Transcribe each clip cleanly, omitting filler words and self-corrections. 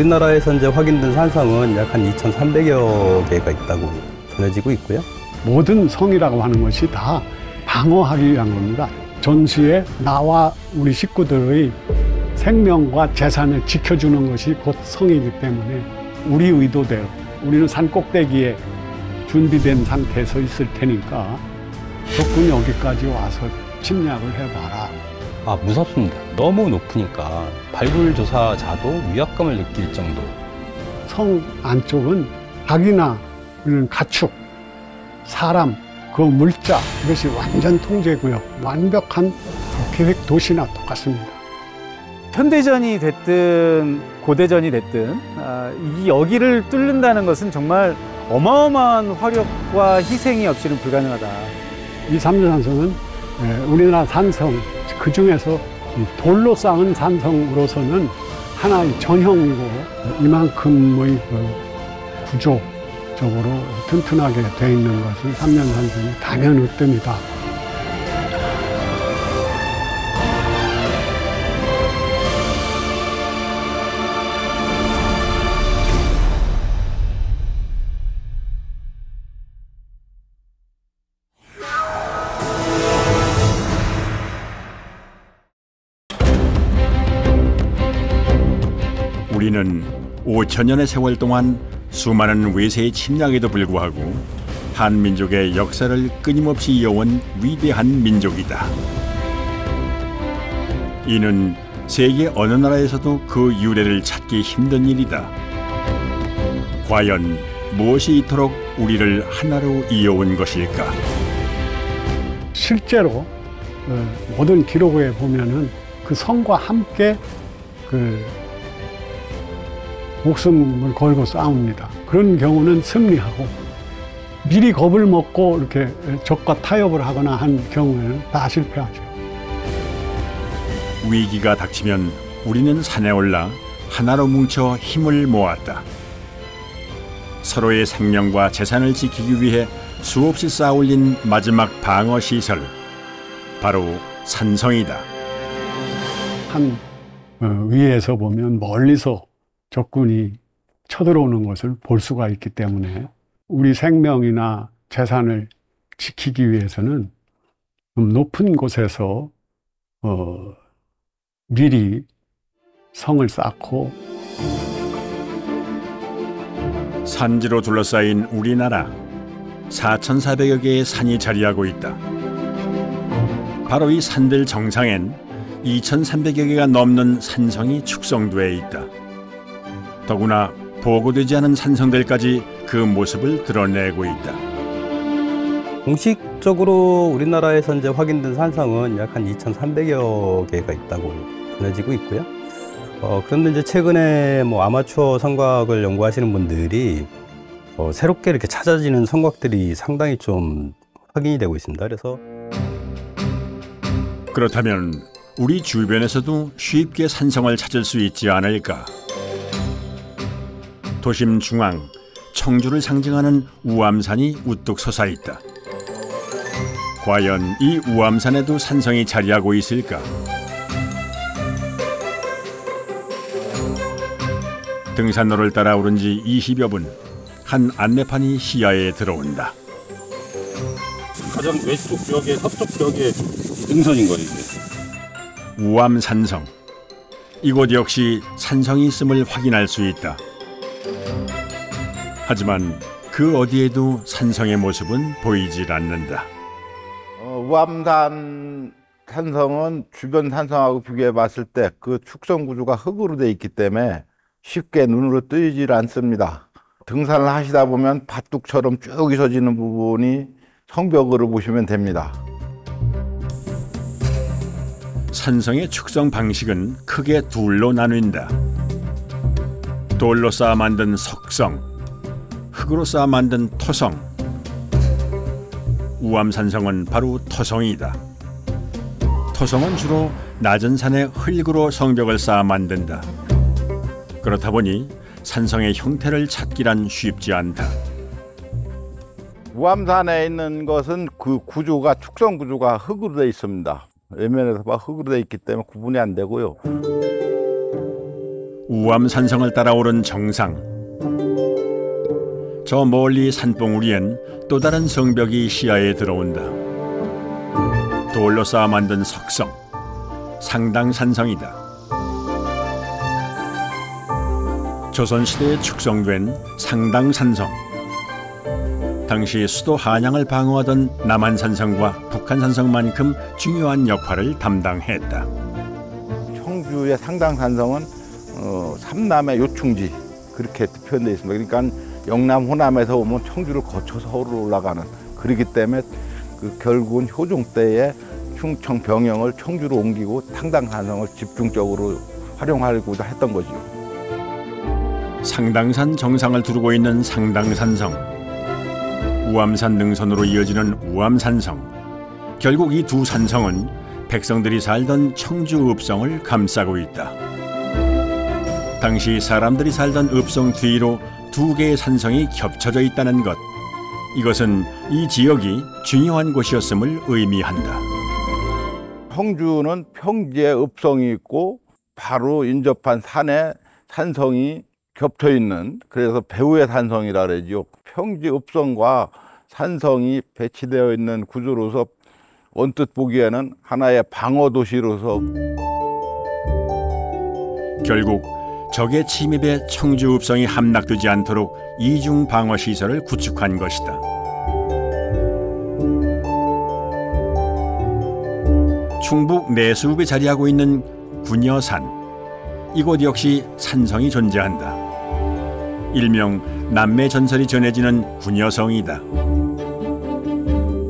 우리나라에서 이제 확인된 산성은 약 한 2,300여 개가 있다고 전해지고 있고요. 모든 성이라고 하는 것이 다 방어하기 위한 겁니다. 전시에 나와 우리 식구들의 생명과 재산을 지켜주는 것이 곧 성이기 때문에 우리 의도대로 우리는 산 꼭대기에 준비된 상태에서 있을 테니까 적군이 여기까지 와서 침략을 해봐라. 아, 무섭습니다. 너무 높으니까 발굴조사자도 위압감을 느낄 정도. 성 안쪽은 닭이나 이런 가축, 사람, 그 물자 이것이 완전 통제구역, 완벽한 계획 도시나 똑같습니다. 현대전이 됐든 고대전이 됐든 이 여기를 뚫는다는 것은 정말 어마어마한 화력과 희생이 없이는 불가능하다. 이 삼전산성은 우리나라 산성 그 중에서 돌로 쌓은 산성으로서는 하나의 전형이고 이만큼의 구조적으로 튼튼하게 되어 있는 것은 삼전산성이 단연으뜸이다. 우리는 5천년의 세월 동안 수많은 외세의 침략에도 불구하고 한민족의 역사를 끊임없이 이어온 위대한 민족이다. 이는 세계 어느 나라에서도 그 유래를 찾기 힘든 일이다. 과연 무엇이 이토록 우리를 하나로 이어온 것일까? 실제로 모든 기록에 보면은 그 성과 함께 목숨을 걸고 싸웁니다. 그런 경우는 승리하고 미리 겁을 먹고 이렇게 적과 타협을 하거나 한 경우에는 다 실패하죠. 위기가 닥치면 우리는 산에 올라 하나로 뭉쳐 힘을 모았다. 서로의 생명과 재산을 지키기 위해 수없이 쌓아올린 마지막 방어 시설, 바로 산성이다. 한 위에서 보면 멀리서 적군이 쳐들어오는 것을 볼 수가 있기 때문에 우리 생명이나 재산을 지키기 위해서는 좀 높은 곳에서 미리 성을 쌓고 산지로 둘러싸인 우리나라 4,400여 개의 산이 자리하고 있다. 바로 이 산들 정상엔 2,300여 개가 넘는 산성이 축성돼 있다. 더구나 보고되지 않은 산성들까지 그 모습을 드러내고 있다. 공식적으로 우리나라에서 이제 확인된 산성은 약 한 2,300여 개가 있다고 전해지고 있고요. 그런데 이제 최근에 아마추어 성곽을 연구하시는 분들이 새롭게 이렇게 찾아지는 성곽들이 상당히 좀 확인이 되고 있습니다. 그래서 그렇다면 우리 주변에서도 쉽게 산성을 찾을 수 있지 않을까? 도심 중앙, 청주를 상징하는 우암산이 우뚝 솟아 있다. 과연 이 우암산에도 산성이 자리하고 있을까? 등산로를 따라 오른 지 20여 분, 한 안내판이 시야에 들어온다. 가장 왼쪽 벽에, 서쪽 벽에 능선인 거예요, 이게. 우암산성. 이곳 역시 산성이 있음을 확인할 수 있다. 하지만 그 어디에도 산성의 모습은 보이질 않는다. 우암산 산성은 주변 산성하고 비교해 봤을 때 그 축성 구조가 흙으로 돼 있기 때문에 쉽게 눈으로 뜨이질 않습니다. 등산을 하시다 보면 밭둑처럼 쭉 있어지는 부분이 성벽으로 보시면 됩니다. 산성의 축성 방식은 크게 둘로 나뉜다. 돌로 쌓아 만든 석성, 흙으로 쌓아 만든 토성. 우암산성은 바로 토성이다. 토성은 주로 낮은 산에 흙으로 성벽을 쌓아 만든다. 그렇다 보니 산성의 형태를 찾기란 쉽지 않다. 우암산에 있는 것은 그 구조가 축성 구조가 흙으로 되어 있습니다. 외면에서 봐 흙으로 되어 있기 때문에 구분이 안 되고요. 우암산성을 따라 오른 정상. 저 멀리 산봉우리엔 또 다른 성벽이 시야에 들어온다. 돌로 쌓아 만든 석성, 상당산성이다. 조선시대에 축성된 상당산성. 당시 수도 한양을 방어하던 남한산성과 북한산성만큼 중요한 역할을 담당했다. 청주의 상당산성은 삼남의 요충지 그렇게 표현되어 있습니다. 그러니까 영남 호남에서 오면 청주를 거쳐서 서울로 올라가는, 그렇기 때문에 결국은 효종 때에 충청 병영을 청주로 옮기고 상당산성을 집중적으로 활용하고자 했던 거죠. 상당산 정상을 두르고 있는 상당산성, 우암산 능선으로 이어지는 우암산성. 결국 이 두 산성은 백성들이 살던 청주 읍성을 감싸고 있다. 당시 사람들이 살던 읍성 뒤로 두 개의 산성이 겹쳐져 있다는 것. 이것은 이 지역이 중요한 곳이었음을 의미한다. 청주는 평지에 읍성이 있고 바로 인접한 산에 산성이 겹쳐 있는, 그래서 배후의 산성이라 그러죠. 평지 읍성과 산성이 배치되어 있는 구조로서 언뜻 보기에는 하나의 방어 도시로서 결국 적의 침입에 청주 읍성이 함락되지 않도록 이중 방어 시설을 구축한 것이다. 충북 내수읍에 자리하고 있는 군여산. 이곳 역시 산성이 존재한다. 일명 남매 전설이 전해지는 군여성이다.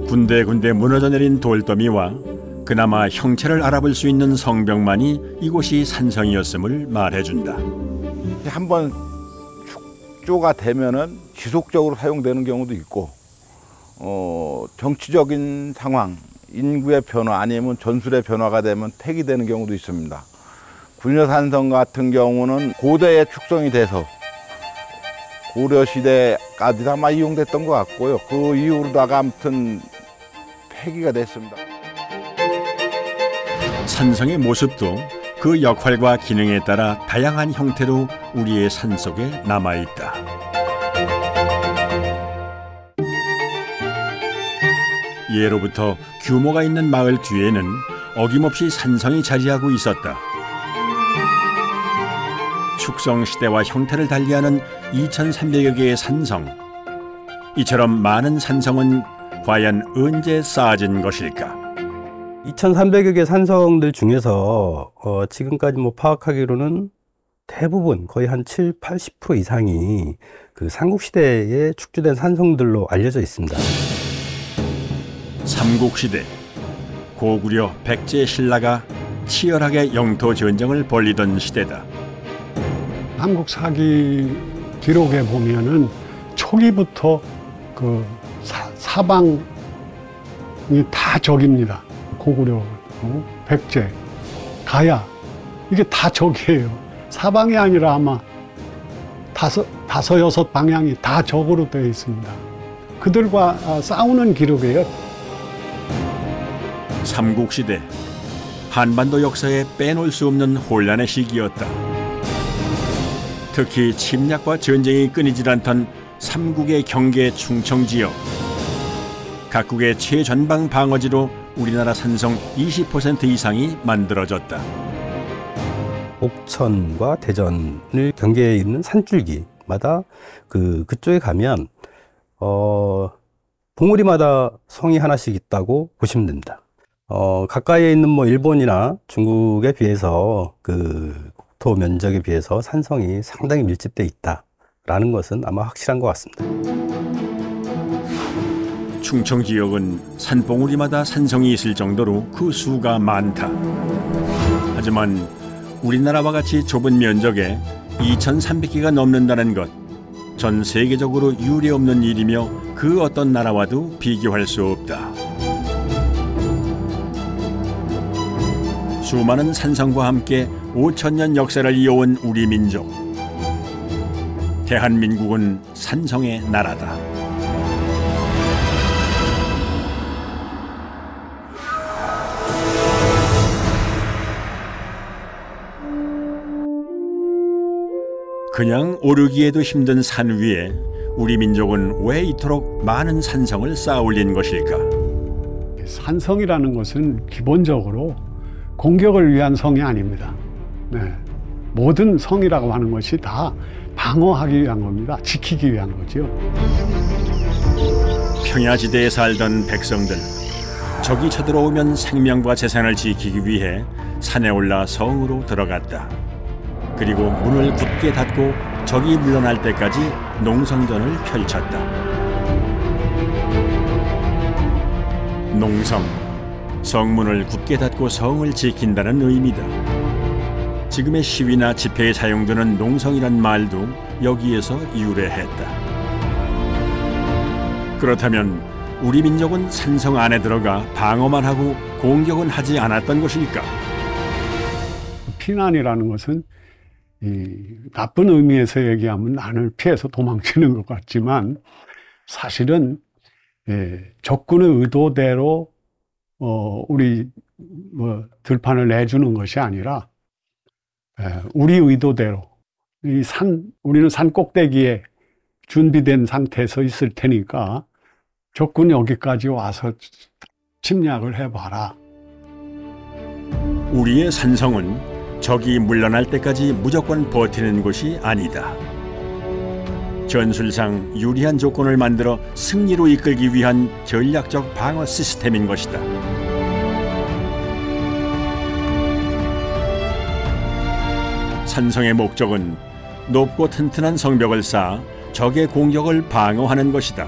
군데군데 무너져 내린 돌더미와 그나마 형체를 알아볼 수 있는 성벽만이 이곳이 산성이었음을 말해준다. 한번 축조가 되면은 지속적으로 사용되는 경우도 있고, 정치적인 상황, 인구의 변화 아니면 전술의 변화가 되면 폐기되는 경우도 있습니다. 군여산성 같은 경우는 고대에 축성이 돼서 고려시대까지 아마 이용됐던 것 같고요. 그 이후로다가 아무튼 폐기가 됐습니다. 산성의 모습도 그 역할과 기능에 따라 다양한 형태로 우리의 산속에 남아있다. 예로부터 규모가 있는 마을 뒤에는 어김없이 산성이 자리하고 있었다. 축성시대와 형태를 달리하는 2300여 개의 산성. 이처럼 많은 산성은 과연 언제 쌓아진 것일까? 2,300여 개 산성들 중에서 지금까지 파악하기로는 대부분 거의 한 70~80% 이상이 그 삼국시대에 축조된 산성들로 알려져 있습니다. 삼국시대, 고구려 백제 신라가 치열하게 영토 전쟁을 벌이던 시대다. 한국 사기 기록에 보면은 초기부터 그 사방이 다 적입니다. 고구려, 백제, 가야, 이게 다 적이에요. 사방이 아니라 아마 다섯 여섯 방향이 다 적으로 되어 있습니다. 그들과 싸우는 기록이에요. 삼국시대, 한반도 역사에 빼놓을 수 없는 혼란의 시기였다. 특히 침략과 전쟁이 끊이질 않던 삼국의 경계 충청지역. 각국의 최전방 방어지로 우리나라 산성 20% 이상이 만들어졌다. 옥천과 대전을 경계에 있는 산줄기마다 그쪽에 가면 봉우리마다 성이 하나씩 있다고 보시면 됩니다. 가까이에 있는 일본이나 중국에 비해서 국토 면적에 비해서 산성이 상당히 밀집돼 있다라는 것은 아마 확실한 것 같습니다. 충청 지역은 산봉우리마다 산성이 있을 정도로 그 수가 많다. 하지만 우리나라와 같이 좁은 면적에 2,300개가 넘는다는 것, 전 세계적으로 유례없는 일이며 그 어떤 나라와도 비교할 수 없다. 수많은 산성과 함께 5,000년 역사를 이어온 우리 민족. 대한민국은 산성의 나라다. 그냥 오르기에도 힘든 산 위에 우리 민족은 왜 이토록 많은 산성을 쌓아 올린 것일까? 산성이라는 것은 기본적으로 공격을 위한 성이 아닙니다. 네. 모든 성이라고 하는 것이 다 방어하기 위한 겁니다. 지키기 위한 거죠. 평야지대에 살던 백성들, 적이 쳐들어오면 생명과 재산을 지키기 위해 산에 올라 성으로 들어갔다. 그리고 문을 굳게 닫고 적이 물러날 때까지 농성전을 펼쳤다. 농성, 성문을 굳게 닫고 성을 지킨다는 의미다. 지금의 시위나 집회에 사용되는 농성이란 말도 여기에서 유래했다. 그렇다면 우리 민족은 산성 안에 들어가 방어만 하고 공격은 하지 않았던 것일까? 피난이라는 것은 나쁜 의미에서 얘기하면 난을 피해서 도망치는 것 같지만 사실은 적군의 의도대로 우리 들판을 내주는 것이 아니라 우리 의도대로 우리는 산 꼭대기에 준비된 상태에서 있을 테니까 적군이 여기까지 와서 침략을 해봐라. 우리의 산성은 적이 물러날 때까지 무조건 버티는 것이 아니다. 전술상 유리한 조건을 만들어 승리로 이끌기 위한 전략적 방어 시스템인 것이다. 산성의 목적은 높고 튼튼한 성벽을 쌓아 적의 공격을 방어하는 것이다.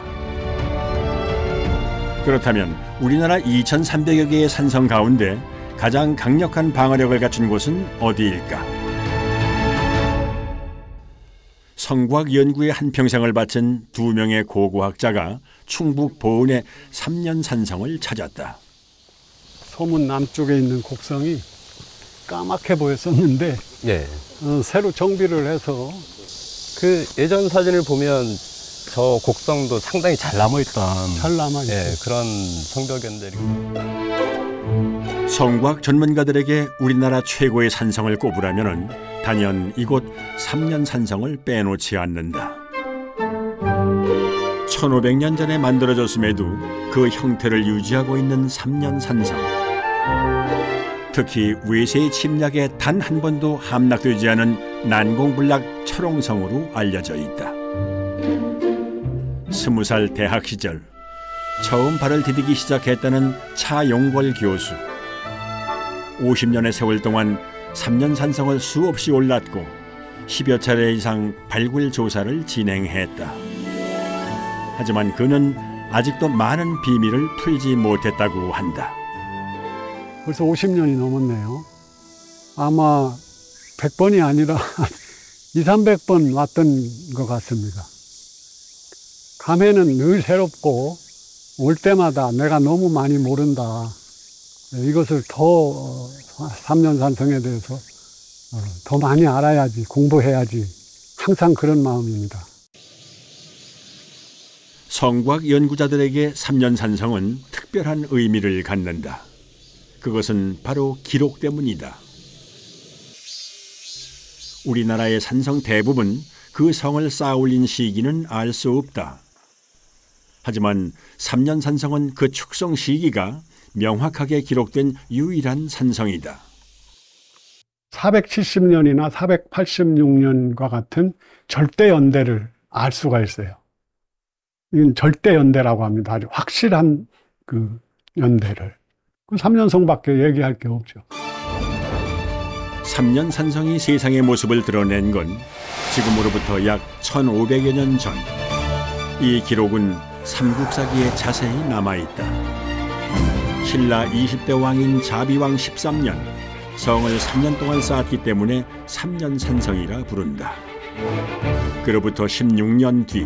그렇다면 우리나라 2,300여 개의 산성 가운데 가장 강력한 방어력을 갖춘 곳은 어디일까? 성곽 연구에 한평생을 바친 2명의 고고학자가 충북 보은의 3년산성을 찾았다. 소문 남쪽에 있는 곡성이 까맣게 보였었는데 예. 새로 정비를 해서 그 예전 사진을 보면 저 곡성도 상당히 잘 남아있던 잘 남아있어요. 예, 그런 성벽연들이. 성곽 전문가들에게 우리나라 최고의 산성을 꼽으라면 단연 이곳 3년산성을 빼놓지 않는다. 1500년 전에 만들어졌음에도 그 형태를 유지하고 있는 3년산성. 특히 외세의 침략에 단 한 번도 함락되지 않은 난공불락 철옹성으로 알려져 있다. 20살 대학 시절 처음 발을 디디기 시작했다는 차용걸 교수. 50년의 세월 동안 3년산성을 수없이 올랐고 10여 차례 이상 발굴 조사를 진행했다. 하지만 그는 아직도 많은 비밀을 풀지 못했다고 한다. 벌써 50년이 넘었네요. 아마 100번이 아니라 200~300번 왔던 것 같습니다. 감회는 늘 새롭고 올 때마다 내가 너무 많이 모른다. 이것을 더 3년산성에 대해서 더 많이 알아야지, 공부해야지. 항상 그런 마음입니다. 성곽 연구자들에게 3년산성은 특별한 의미를 갖는다. 그것은 바로 기록 때문이다. 우리나라의 산성 대부분 그 성을 쌓아 올린 시기는 알 수 없다. 하지만 3년산성은 그 축성 시기가 명확하게 기록된 유일한 산성이다. 470년이나 486년과 같은 절대연대를 알 수가 있어요. 이건 절대연대라고 합니다. 아주 확실한 그 연대를. 3년성밖에 얘기할 게 없죠. 3년산성이 세상의 모습을 드러낸 건 지금으로부터 약 1500여 년 전. 이 기록은 삼국사기에 자세히 남아있다. 신라 20대 왕인 자비왕 13년, 성을 3년 동안 쌓았기 때문에 3년산성이라 부른다. 그로부터 16년 뒤,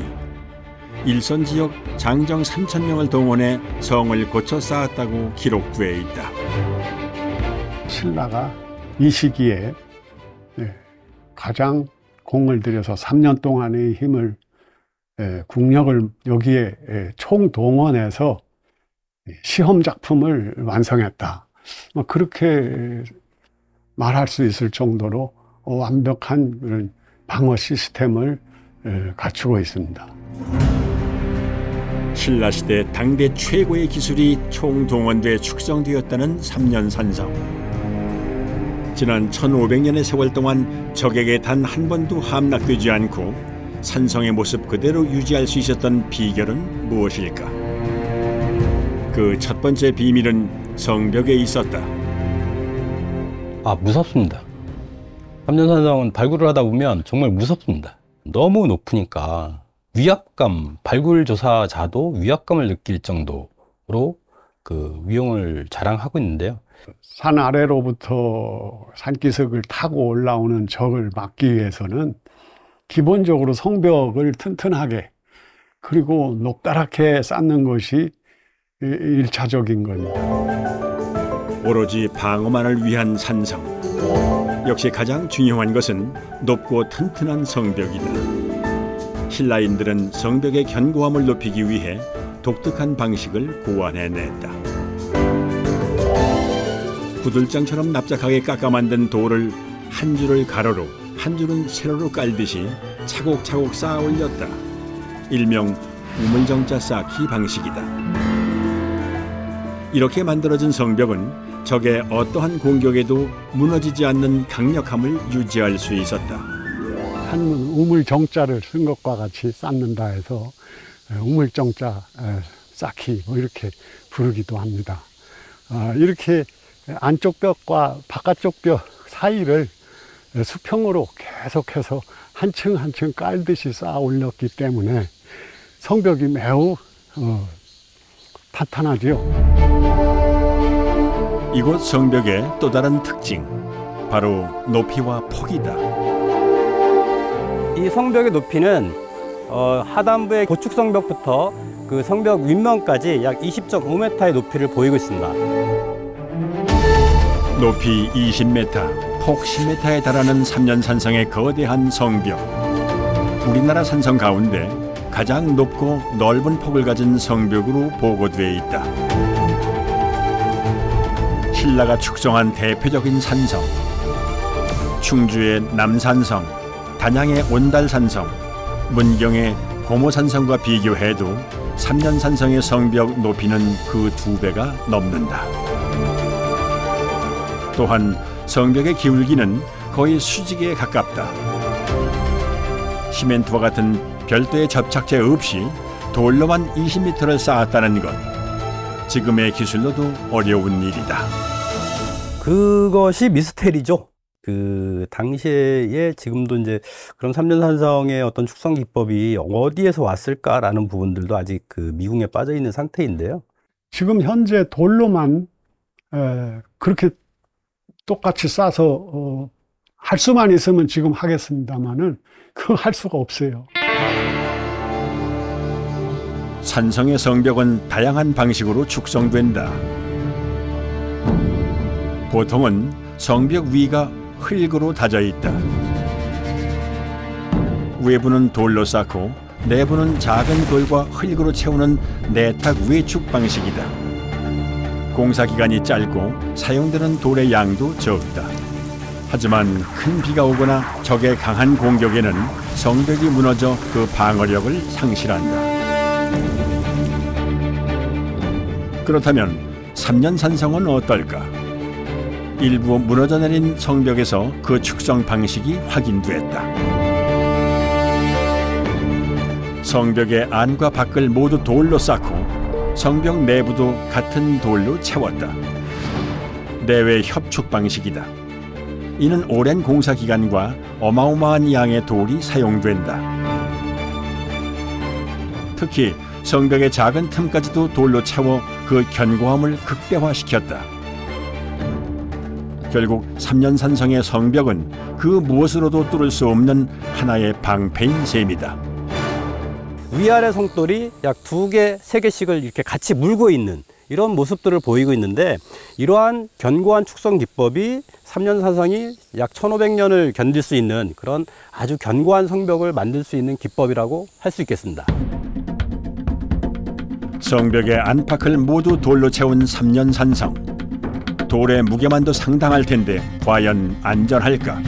일선 지역 장정 3,000명을 동원해 성을 고쳐 쌓았다고 기록돼 있다. 신라가 이 시기에 가장 공을 들여서 3년 동안의 힘을, 국력을 여기에 총동원해서 시험 작품을 완성했다. 그렇게 말할 수 있을 정도로 완벽한 그런 방어 시스템을 갖추고 있습니다. 신라시대 당대 최고의 기술이 총동원돼 축성되었다는 삼년산성. 지난 1500년의 세월 동안 적에게 단 한 번도 함락되지 않고 산성의 모습 그대로 유지할 수 있었던 비결은 무엇일까? 그 첫 번째 비밀은 성벽에 있었다. 무섭습니다. 삼년산성은 발굴을 하다 보면 정말 무섭습니다. 너무 높으니까 위압감, 발굴 조사자도 위압감을 느낄 정도로 그 위용을 자랑하고 있는데요. 산 아래로부터 산기슭을 타고 올라오는 적을 막기 위해서는 기본적으로 성벽을 튼튼하게 그리고 높다랗게 쌓는 것이 1차적인 겁니다. 오로지 방어만을 위한 산성. 역시 가장 중요한 것은 높고 튼튼한 성벽이다. 신라인들은 성벽의 견고함을 높이기 위해 독특한 방식을 고안해냈다. 구들장처럼 납작하게 깎아 만든 돌을 한 줄을 가로로 한 줄은 세로로 깔듯이 차곡차곡 쌓아 올렸다. 일명 우물정자 쌓기 방식이다. 이렇게 만들어진 성벽은 적의 어떠한 공격에도 무너지지 않는 강력함을 유지할 수 있었다. 한문 우물정자를 쓴 것과 같이 쌓는다 해서 우물정자 쌓기 이렇게 부르기도 합니다. 이렇게 안쪽 벽과 바깥쪽 벽 사이를 수평으로 계속해서 한 층 한 층 깔듯이 쌓아 올렸기 때문에 성벽이 매우 탄탄하지요. 이곳 성벽의 또 다른 특징, 바로 높이와 폭이다. 이 성벽의 높이는 하단부의 고축 성벽부터 그 성벽 윗면까지 약 20.5m의 높이를 보이고 있습니다. 높이 20m, 폭 10m에 달하는 삼년산성의 거대한 성벽. 우리나라 산성 가운데 가장 높고 넓은 폭을 가진 성벽으로 보고되어 있다. 신라가 축성한 대표적인 산성, 충주의 남산성, 단양의 온달산성, 문경의 고모산성과 비교해도 삼년산성의 성벽 높이는 그 2배가 넘는다. 또한 성벽의 기울기는 거의 수직에 가깝다. 시멘트와 같은 별도의 접착제 없이 돌로만 20m를 쌓았다는 것, 지금의 기술로도 어려운 일이다. 그것이 미스테리죠. 그 당시에 지금도 이제 그런 삼년산성의 어떤 축성 기법이 어디에서 왔을까라는 부분들도 아직 그 미궁에 빠져 있는 상태인데요. 지금 현재 돌로만 그렇게 똑같이 싸서 할 수만 있으면 지금 하겠습니다만은 그거 할 수가 없어요. 산성의 성벽은 다양한 방식으로 축성된다. 보통은 성벽 위가 흙으로 다져 있다. 외부는 돌로 쌓고 내부는 작은 돌과 흙으로 채우는 내탁 외축 방식이다. 공사 기간이 짧고 사용되는 돌의 양도 적다. 하지만 큰 비가 오거나 적의 강한 공격에는 성벽이 무너져 그 방어력을 상실한다. 그렇다면 삼년산성은 어떨까? 일부 무너져 내린 성벽에서 그 축성 방식이 확인됐다. 성벽의 안과 밖을 모두 돌로 쌓고 성벽 내부도 같은 돌로 채웠다. 내외 협축 방식이다. 이는 오랜 공사 기간과 어마어마한 양의 돌이 사용된다. 특히 성벽의 작은 틈까지도 돌로 채워 그 견고함을 극대화시켰다. 결국 삼년산성의 성벽은 그 무엇으로도 뚫을 수 없는 하나의 방패인 셈이다. 위아래 성돌이 약 2개, 3개씩을 이렇게 같이 물고 있는 이런 모습들을 보이고 있는데, 이러한 견고한 축성 기법이 삼년산성이 약 1500년을 견딜 수 있는 그런 아주 견고한 성벽을 만들 수 있는 기법이라고 할 수 있겠습니다. 성벽의 안팎을 모두 돌로 채운 삼년산성. 돌의 무게만도 상당할 텐데 과연 안전할까?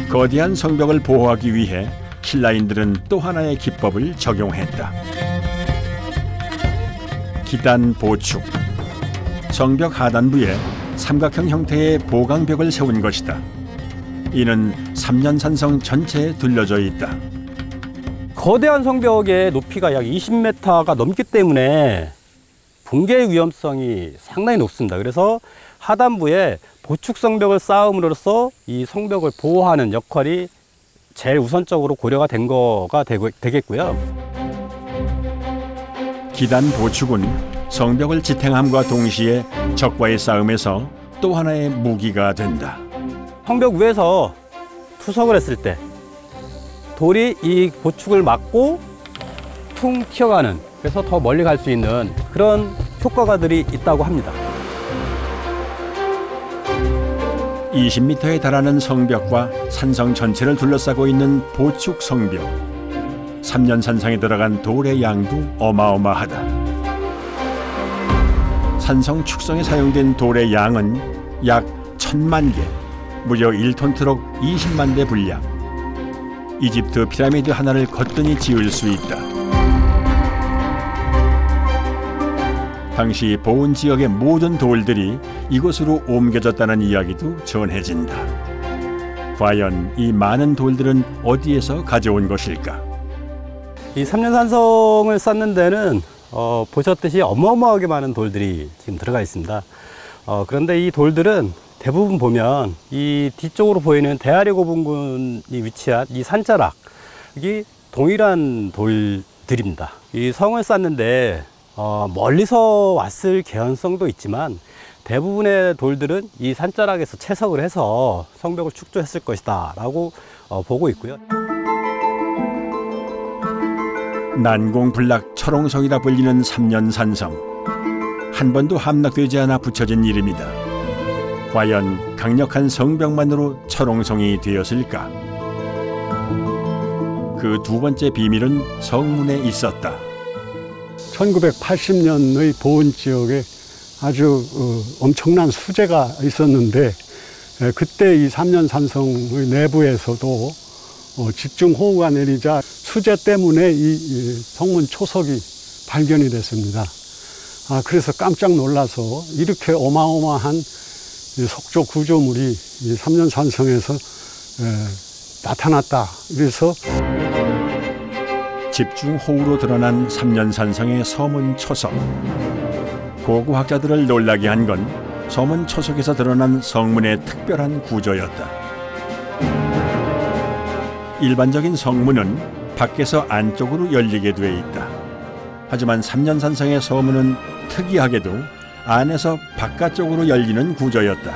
거대한 성벽을 보호하기 위해 신라인들은 또 하나의 기법을 적용했다. 기단 보축. 성벽 하단부에 삼각형 형태의 보강벽을 세운 것이다. 이는 삼년산성 전체에 둘러져 있다. 거대한 성벽의 높이가 약 20m가 넘기 때문에 붕괴의 위험성이 상당히 높습니다. 그래서 하단부에 보축 성벽을 쌓음으로써 이 성벽을 보호하는 역할이 제일 우선적으로 고려가 된 거가 되겠고요. 기단 보축은 성벽을 지탱함과 동시에 적과의 싸움에서 또 하나의 무기가 된다. 성벽 위에서 투석을 했을 때 돌이 이 보축을 막고 퉁 튀어가는, 그래서 더 멀리 갈 수 있는 그런 효과가들이 있다고 합니다. 20m에 달하는 성벽과 산성 전체를 둘러싸고 있는 보축 성벽. 삼년산성에 들어간 돌의 양도 어마어마하다. 산성 축성에 사용된 돌의 양은 약 1000만 개, 무려 1톤 트럭 20만 대 분량. 이집트 피라미드 하나를 거뜬히 지을 수 있다. 당시 보온 지역의 모든 돌들이 이곳으로 옮겨졌다는 이야기도 전해진다. 과연 이 많은 돌들은 어디에서 가져온 것일까? 이 삼년산성을 쌓는 데는 보셨듯이 어마어마하게 많은 돌들이 지금 들어가 있습니다. 그런데 이 돌들은 대부분 보면 이 뒤쪽으로 보이는 대아리 고분군이 위치한 이 산자락, 이게 동일한 돌들입니다. 이 성을 쌓는데 멀리서 왔을 개연성도 있지만 대부분의 돌들은 이 산자락에서 채석을 해서 성벽을 축조했을 것이다 라고 보고 있고요. 난공불락 철옹성이라 불리는 삼년산성. 한 번도 함락되지 않아 붙여진 이름이다. 과연 강력한 성벽만으로 철옹성이 되었을까? 그 두 번째 비밀은 성문에 있었다. 1980년의 보온 지역에 아주 엄청난 수재가 있었는데, 그때 이 삼년산성의 내부에서도 집중 호우가 내리자 수재 때문에 이 성문 초석이 발견이 됐습니다. 그래서 깜짝 놀라서 이렇게 어마어마한 석조 구조물이 이 삼년산성에서 나타났다. 그래서 집중호우로 드러난 삼년산성의 서문 초석. 고고학자들을 놀라게 한 건 서문 초석에서 드러난 성문의 특별한 구조였다. 일반적인 성문은 밖에서 안쪽으로 열리게 돼 있다. 하지만 삼년산성의 서문은 특이하게도 안에서 바깥쪽으로 열리는 구조였다.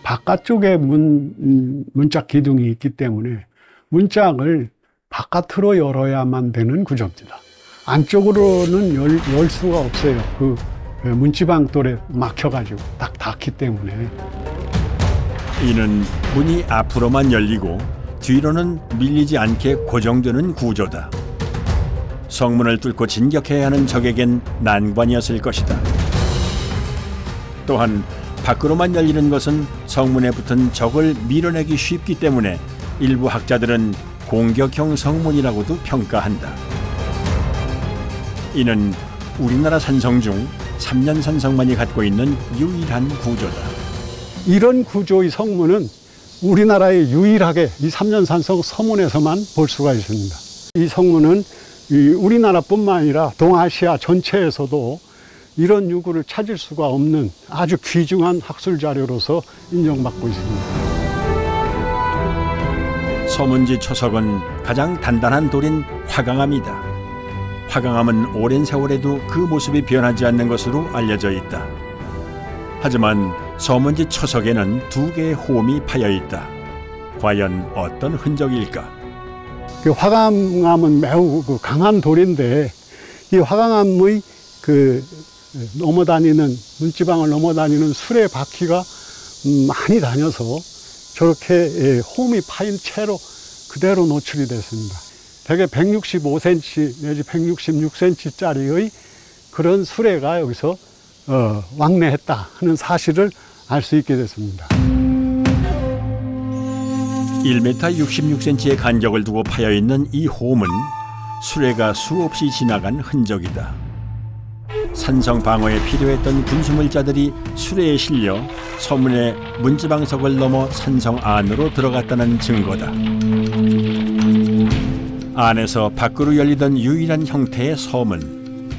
바깥쪽에 문짝 기둥이 있기 때문에 문짝을 바깥으로 열어야만 되는 구조입니다. 안쪽으로는 열 수가 없어요. 그 문지방돌에 막혀가지고 딱 닿기 때문에. 이는 문이 앞으로만 열리고 뒤로는 밀리지 않게 고정되는 구조다. 성문을 뚫고 진격해야 하는 적에겐 난관이었을 것이다. 또한 밖으로만 열리는 것은 성문에 붙은 적을 밀어내기 쉽기 때문에 일부 학자들은 공격형 성문이라고도 평가한다. 이는 우리나라 산성 중 삼년산성만이 갖고 있는 유일한 구조다. 이런 구조의 성문은 우리나라에 유일하게 이 삼년산성 서문에서만 볼 수가 있습니다. 이 성문은 우리나라뿐만 아니라 동아시아 전체에서도 이런 유구를 찾을 수가 없는 아주 귀중한 학술 자료로서 인정받고 있습니다. 서문지 초석은 가장 단단한 돌인 화강암이다. 화강암은 오랜 세월에도 그 모습이 변하지 않는 것으로 알려져 있다. 하지만 서문지 초석에는 두 개의 홈이 파여 있다. 과연 어떤 흔적일까? 그 화강암은 매우 강한 돌인데, 이 화강암의 넘어다니는 문지방을 넘어다니는 수레 바퀴가 많이 다녀서 저렇게 홈이 파인 채로 그대로 노출이 됐습니다. 대개 165cm 내지 166cm짜리의 그런 수레가 여기서 왕래했다 하는 사실을 알 수 있게 됐습니다. 1m 66cm의 간격을 두고 파여있는 이 홈은 수레가 수없이 지나간 흔적이다. 산성 방어에 필요했던 군수물자들이 수레에 실려 서문의 문지방석을 넘어 산성 안으로 들어갔다는 증거다. 안에서 밖으로 열리던 유일한 형태의 서문.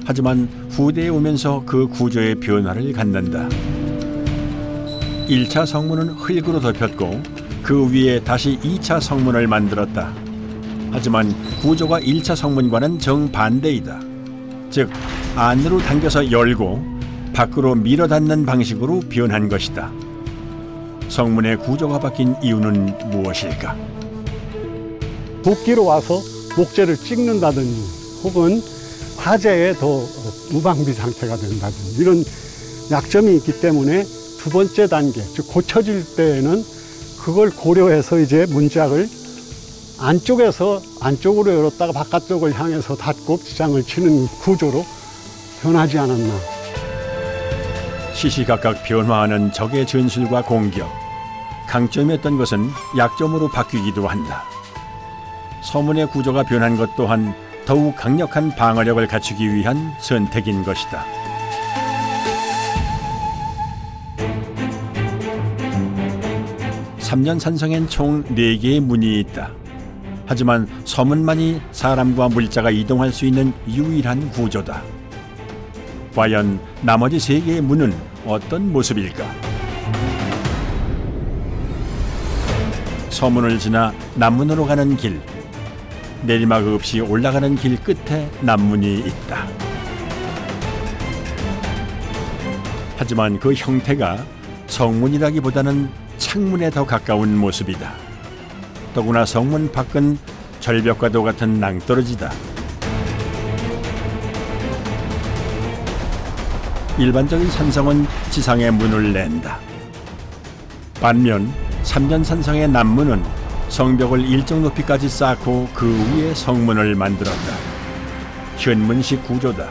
하지만 후대에 오면서 그 구조의 변화를 갖는다. 1차 성문은 흙으로 덮였고 그 위에 다시 2차 성문을 만들었다. 하지만 구조가 1차 성문과는 정반대이다. 즉 안으로 당겨서 열고 밖으로 밀어 닫는 방식으로 변한 것이다. 성문의 구조가 바뀐 이유는 무엇일까? 도끼로 와서 목재를 찍는다든지 혹은 화재에 더 무방비 상태가 된다든지 이런 약점이 있기 때문에 두 번째 단계, 즉 고쳐질 때에는 그걸 고려해서 이제 문짝을 안쪽에서 안쪽으로 열었다가 바깥쪽을 향해서 닫고 지장을 치는 구조로 변하지 않았나. 시시각각 변화하는 적의 전술과 공격. 강점이었던 것은 약점으로 바뀌기도 한다. 서문의 구조가 변한 것 또한 더욱 강력한 방어력을 갖추기 위한 선택인 것이다. 삼년산성엔 총 4개의 문이 있다. 하지만 서문만이 사람과 물자가 이동할 수 있는 유일한 구조다. 과연 나머지 3개의 문은 어떤 모습일까? 서문을 지나 남문으로 가는 길. 내리막 없이 올라가는 길 끝에 남문이 있다. 하지만 그 형태가 성문이라기보다는 창문에 더 가까운 모습이다. 더구나 성문 밖은 절벽과도 같은 낭떠러지다. 일반적인 산성은 지상에 문을 낸다. 반면 삼년산성의 남문은 성벽을 일정 높이까지 쌓고 그 위에 성문을 만들었다. 현문식 구조다.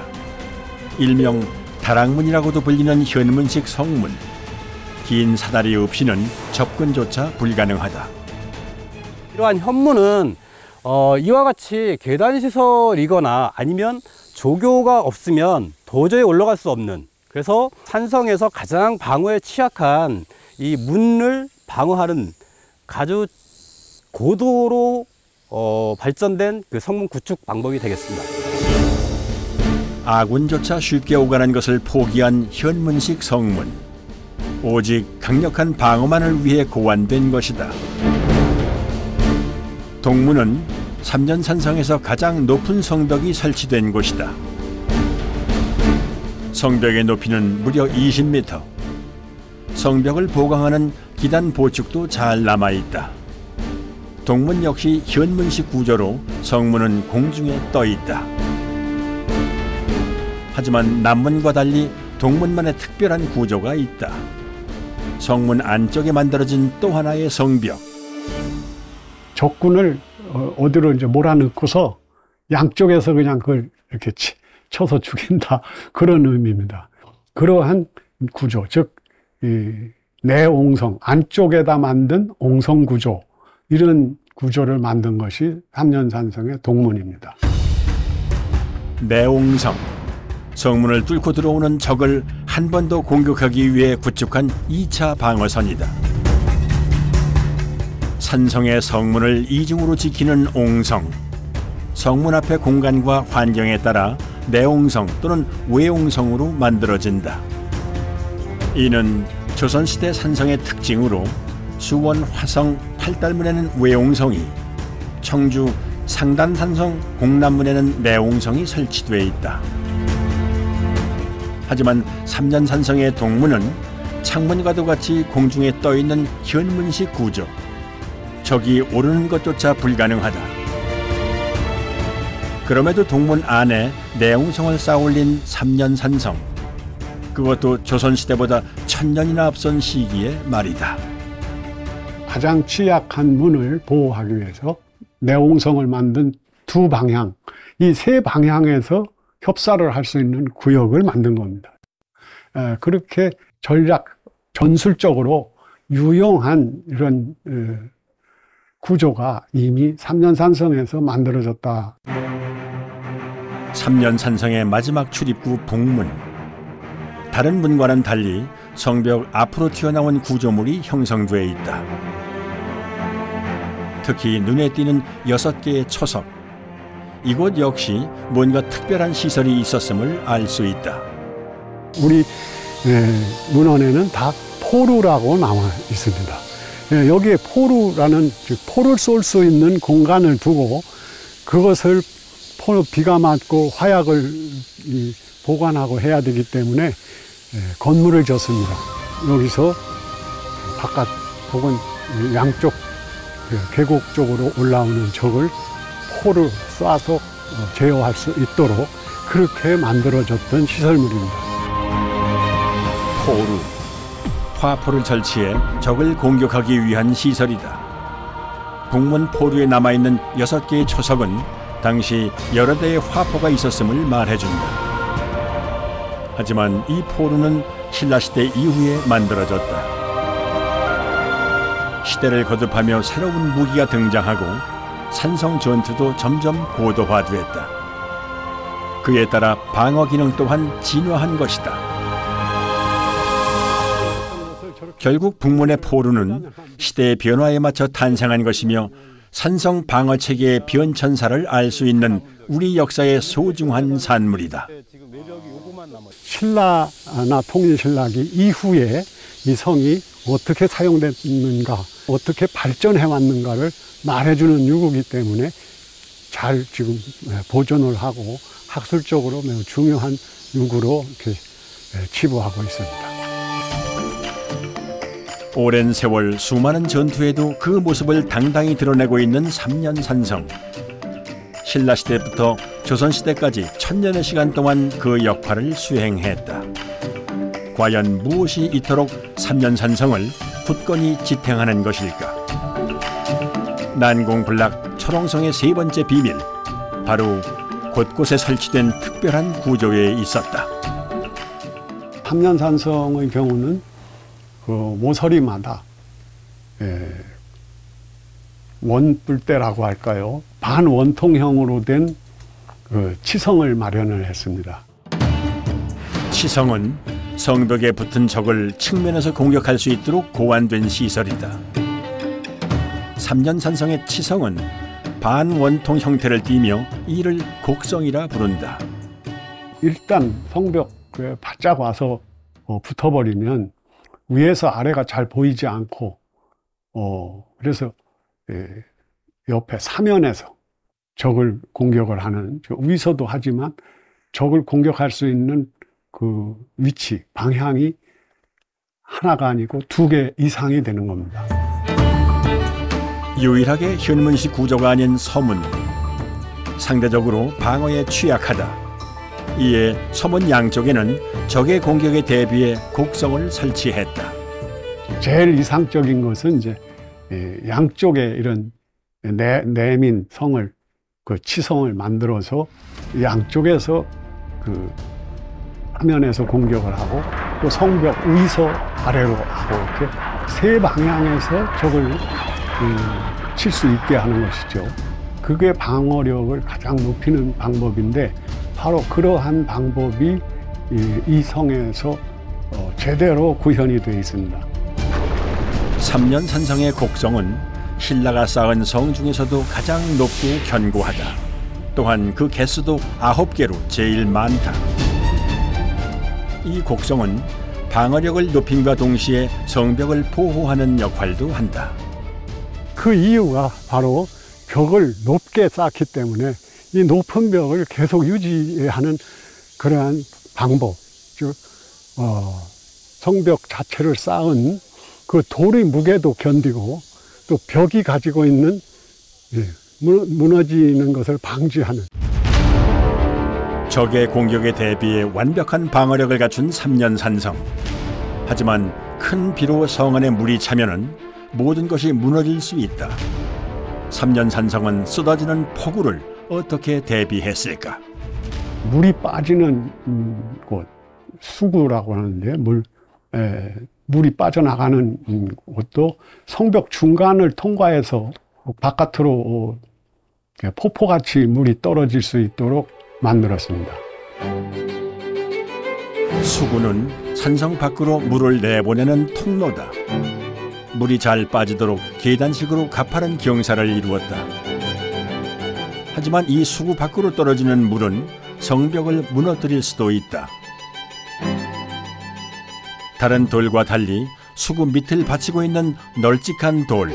일명 다락문이라고도 불리는 현문식 성문. 긴 사다리 없이는 접근조차 불가능하다. 이러한 현문은 이와 같이 계단 시설이거나 아니면 조교가 없으면 도저히 올라갈 수 없는, 그래서 산성에서 가장 방어에 취약한 이 문을 방어하는 아주 고도로 발전된 그 성문 구축 방법이 되겠습니다. 아군조차 쉽게 오가는 것을 포기한 현문식 성문. 오직 강력한 방어만을 위해 고안된 것이다. 동문은 삼년산성에서 가장 높은 성벽이 설치된 곳이다. 성벽의 높이는 무려 20m. 성벽을 보강하는 기단 보축도 잘 남아있다. 동문 역시 현문식 구조로 성문은 공중에 떠있다. 하지만 남문과 달리 동문만의 특별한 구조가 있다. 성문 안쪽에 만들어진 또 하나의 성벽. 적군을 어디로 이제 몰아넣고서 양쪽에서 그냥 그걸 이렇게 쳐서 죽인다. 그런 의미입니다. 그러한 구조, 즉, 내옹성, 안쪽에다 만든 옹성 구조, 이런 구조를 만든 것이 삼년산성의 동문입니다. 내옹성. 성문을 뚫고 들어오는 적을 한 번 더 공격하기 위해 구축한 2차 방어선이다. 산성의 성문을 이중으로 지키는 옹성. 성문 앞의 공간과 환경에 따라 내옹성 또는 외옹성으로 만들어진다. 이는 조선시대 산성의 특징으로 수원 화성 팔달문에는 외옹성이, 청주 상단산성 공남문에는 내옹성이 설치되어 있다. 하지만 삼년산성의 동문은 창문과도 같이 공중에 떠있는 현문식 구조. 적이 오르는 것조차 불가능하다. 그럼에도 동문 안에 내옹성을 쌓아올린 삼년산성. 그것도 조선시대보다 1000년이나 앞선 시기의 말이다. 가장 취약한 문을 보호하기 위해서 내옹성을 만든 두 방향, 이 세 방향에서 협사를 할 수 있는 구역을 만든 겁니다. 그렇게 전술적으로 유용한 이런 구조가 이미 삼년산성에서 만들어졌다. 삼년산성의 마지막 출입구 북문. 다른 문과는 달리 성벽 앞으로 튀어나온 구조물이 형성돼 있다. 특히 눈에 띄는 6개의 초석. 이곳 역시 뭔가 특별한 시설이 있었음을 알 수 있다. 우리 문헌에는 다 포루라고 나와 있습니다. 여기에 포루라는 포를 쏠 수 있는 공간을 두고 그것을 비가 맞고 화약을 보관하고 해야 되기 때문에 건물을 짓습니다. 여기서 바깥 혹은 양쪽 계곡 쪽으로 올라오는 적을 포를 쏴서 제어할 수 있도록 그렇게 만들어졌던 시설물입니다. 포루, 화포를 설치해 적을 공격하기 위한 시설이다. 북문 포루에 남아있는 6개의 초석은 당시 여러 대의 화포가 있었음을 말해준다. 하지만 이 포루는 신라시대 이후에 만들어졌다. 시대를 거듭하며 새로운 무기가 등장하고 산성 전투도 점점 고도화됐다. 그에 따라 방어 기능 또한 진화한 것이다. 결국 북문의 포루는 시대의 변화에 맞춰 탄생한 것이며 산성 방어 체계의 변천사를 알 수 있는 우리 역사의 소중한 산물이다. 신라나 통일신라기 이후에 이 성이 어떻게 사용됐는가, 어떻게 발전해 왔는가를 말해주는 유구이기 때문에 잘 지금 보존을 하고 학술적으로 매우 중요한 유구로 이렇게 치부하고 있습니다. 오랜 세월 수많은 전투에도 그 모습을 당당히 드러내고 있는 삼년산성. 신라시대부터 조선시대까지 1000년의 시간 동안 그 역할을 수행했다. 과연 무엇이 이토록 삼년산성을 굳건히 지탱하는 것일까? 난공불락 철옹성의 3번째 비밀, 바로 곳곳에 설치된 특별한 구조에 있었다. 삼년산성의 경우는 그 모서리마다 원뿔대라고 할까요? 반원통형으로 된 그 치성을 마련을 했습니다. 치성은 성벽에 붙은 적을 측면에서 공격할 수 있도록 고안된 시설이다. 삼년산성의 치성은 반원통 형태를 띠며 이를 곡성이라 부른다. 일단 성벽에 바짝 와서 붙어버리면 위에서 아래가 잘 보이지 않고 그래서 옆에 사면에서 적을 공격을 하는, 위서도 하지만 적을 공격할 수 있는 그 위치, 방향이 하나가 아니고 2개 이상이 되는 겁니다. 유일하게 현문식 구조가 아닌 서문. 상대적으로 방어에 취약하다. 이에 서문 양쪽에는 적의 공격에 대비해 곡성을 설치했다. 제일 이상적인 것은 이제 양쪽에 이런 내민 성을, 그 치성을 만들어서 양쪽에서 그 화면에서 공격을 하고 또 성벽 위서 아래로 하고 이렇게 3방향에서 적을 칠 수 있게 하는 것이죠. 그게 방어력을 가장 높이는 방법인데 바로 그러한 방법이 이 성에서 제대로 구현이 되어 있습니다. 삼년산성의 곡성은 신라가 쌓은 성 중에서도 가장 높고 견고하다. 또한 그 개수도 9개로 제일 많다. 이 곡성은 방어력을 높임과 동시에 성벽을 보호하는 역할도 한다. 그 이유가 바로 벽을 높게 쌓기 때문에 이 높은 벽을 계속 유지하는 그러한 방법, 즉 성벽 자체를 쌓은 그 돌의 무게도 견디고 또 벽이 가지고 있는 무너지는 것을 방지하는. 적의 공격에 대비해 완벽한 방어력을 갖춘 삼년산성. 하지만 큰 비로 성 안에 물이 차면은 모든 것이 무너질 수 있다. 삼년산성은 쏟아지는 폭우를 어떻게 대비했을까? 물이 빠지는 곳, 수구라고 하는데 물이 빠져나가는 곳도 성벽 중간을 통과해서 바깥으로 폭포같이 물이 떨어질 수 있도록 만들었습니다. 수구는 산성 밖으로 물을 내보내는 통로다. 물이 잘 빠지도록 계단식으로 가파른 경사를 이루었다. 하지만 이 수구 밖으로 떨어지는 물은 성벽을 무너뜨릴 수도 있다. 다른 돌과 달리 수구 밑을 받치고 있는 널찍한 돌.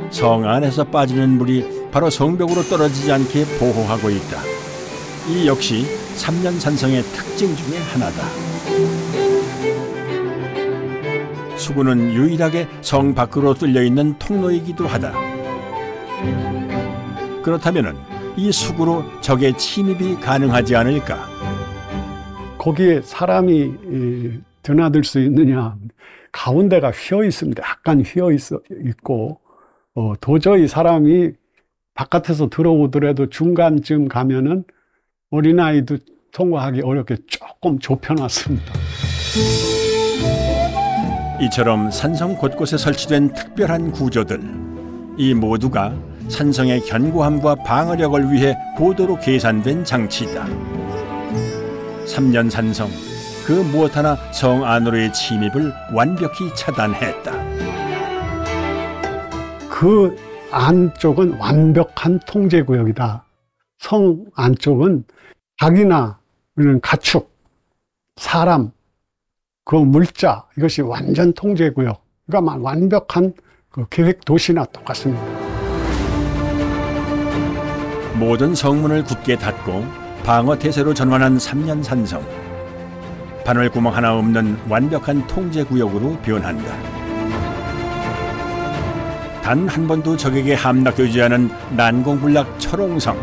성 안에서 빠지는 물이 바로 성벽으로 떨어지지 않게 보호하고 있다. 이 역시 삼년산성의 특징 중에 하나다. 수구는 유일하게 성 밖으로 뚫려 있는 통로이기도 하다. 그렇다면 이 수구로 적의 침입이 가능하지 않을까? 거기에 사람이 드나들 수 있느냐? 가운데가 휘어 있습니다. 약간 휘어 있고 도저히 사람이 바깥에서 들어오더라도 중간쯤 가면은 어린아이도 통과하기 어렵게 조금 좁혀놨습니다. 이처럼 산성 곳곳에 설치된 특별한 구조들, 이 모두가 산성의 견고함과 방어력을 위해 고도로 계산된 장치이다. 삼년산성, 그 무엇 하나 성 안으로의 침입을 완벽히 차단했다. 그 안쪽은 완벽한 통제구역이다. 성 안쪽은 닭이나 이런 가축, 사람, 그 물자, 이것이 완전 통제구역. 그러니까 완벽한 그 계획 도시나 똑같습니다. 모든 성문을 굳게 닫고 방어 태세로 전환한 삼년산성. 바늘구멍 하나 없는 완벽한 통제구역으로 변한다. 단 한 번도 적에게 함락되지 않은 난공불락 철옹성.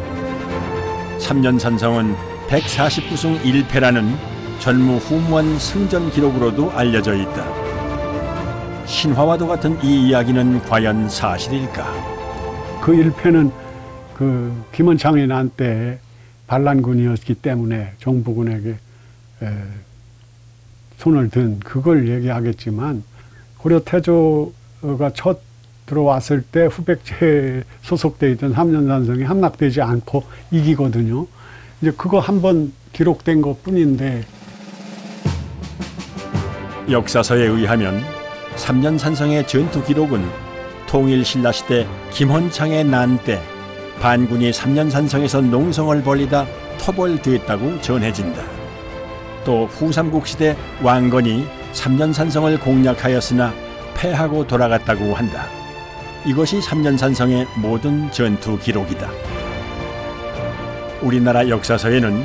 삼년산성은 149승 1패라는 전무후무한 승전 기록으로도 알려져 있다. 신화와도 같은 이 이야기는 과연 사실일까? 그 1패는 그 김원창의 난 때 반란군이었기 때문에 정부군에게 손을 든 그걸 얘기하겠지만, 고려 태조가 첫 들어왔을 때 후백제에 소속돼 있던 삼년산성이 함락되지 않고 이기거든요. 이제 그거 한 번 기록된 것 뿐인데, 역사서에 의하면 삼년산성의 전투 기록은 통일신라 시대 김헌창의 난 때 반군이 삼년산성에서 농성을 벌이다 토벌됐다고 전해진다. 또 후삼국 시대 왕건이 삼년산성을 공략하였으나 패하고 돌아갔다고 한다. 이것이 삼년산성의 모든 전투 기록이다. 우리나라 역사서에는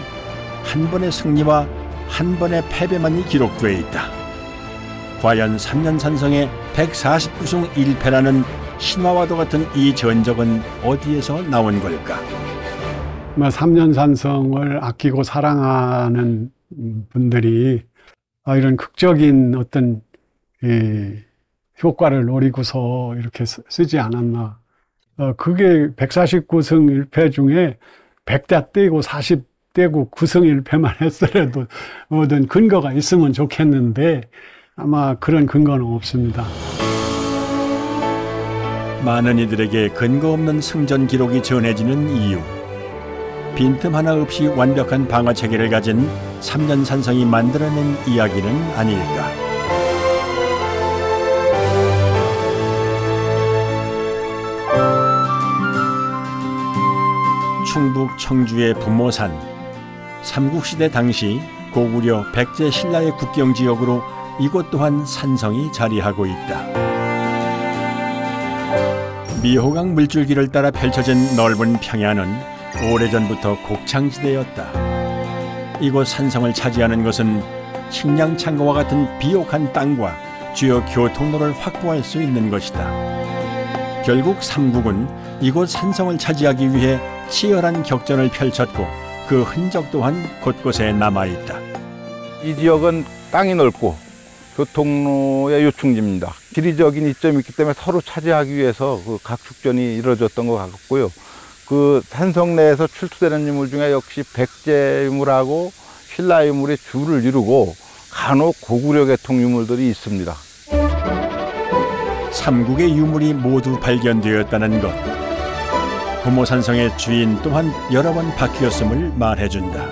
한 번의 승리와 한 번의 패배만이 기록되어 있다. 과연 삼년산성의 149승 1패라는 신화와도 같은 이 전적은 어디에서 나온 걸까? 삼년산성을 아끼고 사랑하는 분들이 이런 극적인 어떤 효과를 노리고서 이렇게 쓰지 않았나. 그게 149승 1패 중에 100대 떼고 40떼고 9승 1패만 했더라도 어떤 근거가 있으면 좋겠는데 아마 그런 근거는 없습니다. 많은 이들에게 근거 없는 승전 기록이 전해지는 이유. 빈틈 하나 없이 완벽한 방어 체계를 가진 삼년산성이 만들어낸 이야기는 아닐까. 충북 청주의 분모산. 삼국시대 당시 고구려 백제 신라의 국경지역으로 이곳 또한 산성이 자리하고 있다. 미호강 물줄기를 따라 펼쳐진 넓은 평야는 오래전부터 곡창지대였다. 이곳 산성을 차지하는 것은 식량창고와 같은 비옥한 땅과 주요 교통로를 확보할 수 있는 것이다. 결국 삼국은 이곳 산성을 차지하기 위해 치열한 격전을 펼쳤고 그 흔적 또한 곳곳에 남아있다. 이 지역은 땅이 넓고 교통로의 요충지입니다. 지리적인 이점이 있기 때문에 서로 차지하기 위해서 그 각축전이 이루어졌던 것 같고요. 그 산성 내에서 출토되는 유물 중에 역시 백제 유물하고 신라 유물이 주를 이루고 간혹 고구려 계통 유물들이 있습니다. 삼국의 유물이 모두 발견되었다는 것. 부모산성의 주인 또한 여러 번 바뀌었음을 말해준다.